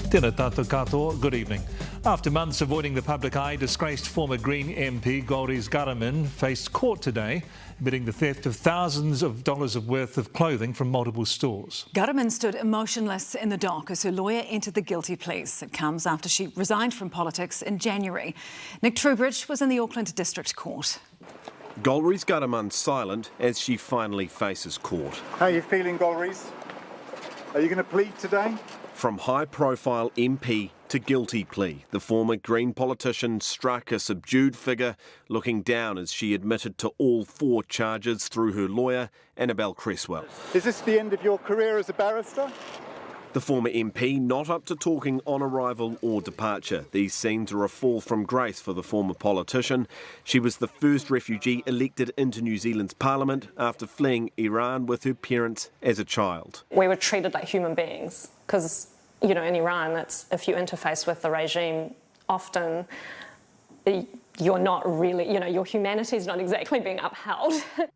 Tēnā tātou katoa, good evening. After months avoiding the public eye, disgraced former Green MP Golriz Ghahraman faced court today, admitting the theft of thousands of dollars worth of clothing from multiple stores. Ghahraman stood emotionless in the dock as her lawyer entered the guilty pleas. It comes after she resigned from politics in January. Nick Trubridge was in the Auckland District Court. Golriz Ghahraman silent as she finally faces court. How are you feeling, Golriz? Are you going to plead today? From high-profile MP to guilty plea, the former Green politician struck a subdued figure, looking down as she admitted to all 4 charges through her lawyer, Annabelle Cresswell. Is this the end of your career as a barrister? The former MP not up to talking on arrival or departure. These scenes are a fall from grace for the former politician. She was the first refugee elected into New Zealand's parliament after fleeing Iran with her parents as a child. We were treated like human beings because, you know, in Iran, that's, if you interface with the regime, often you're not really, you know, your humanity is not exactly being upheld.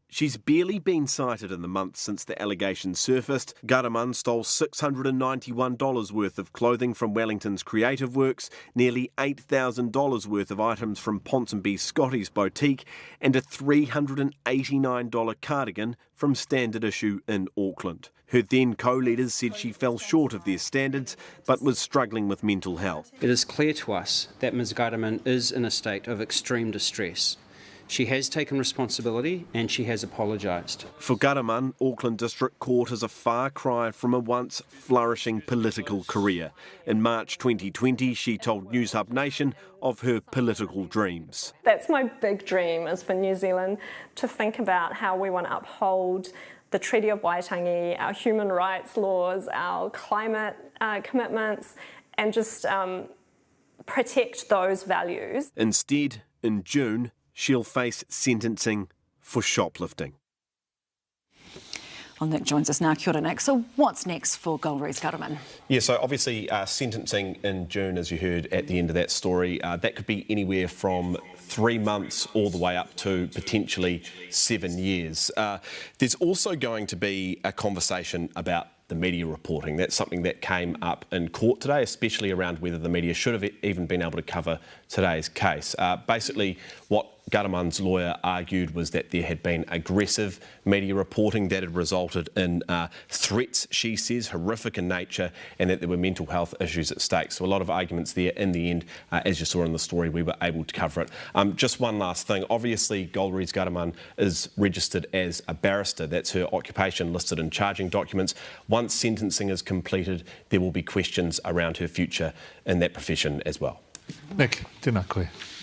She's barely been cited in the months since the allegations surfaced. Ghahraman stole $691 worth of clothing from Wellington's Creative Works, nearly $8,000 worth of items from Ponsonby Scotty's boutique, and a $389 cardigan from Standard Issue in Auckland. Her then co-leaders said she fell short of their standards, but was struggling with mental health. It is clear to us that Ms Ghahraman is in a state of extreme distress. She has taken responsibility and she has apologised. For Ghahraman, Auckland District Court is a far cry from a once flourishing political career. In March 2020, she told Newshub Nation of her political dreams. That's my big dream, is for New Zealand to think about how we want to uphold the Treaty of Waitangi, our human rights laws, our climate commitments, and just protect those values. Instead, in June, she'll face sentencing for shoplifting. Well, Nick joins us now. Kia ora, Nick. So what's next for Golriz Ghahraman? Yeah, so obviously sentencing in June, as you heard at the end of that story, that could be anywhere from 3 months all the way up to potentially 7 years. There's also going to be a conversation about the media reporting. That's something that came up in court today, especially around whether the media should have even been able to cover today's case. Basically, what Ghahraman's lawyer argued was that there had been aggressive media reporting that had resulted in threats, she says, horrific in nature, and that there were mental health issues at stake. So a lot of arguments there. In the end, as you saw in the story, we were able to cover it. Just one last thing. Obviously, Golriz Ghahraman is registered as a barrister. That's her occupation listed in charging documents. Once sentencing is completed, there will be questions around her future in that profession as well. Nick, tēnā koe.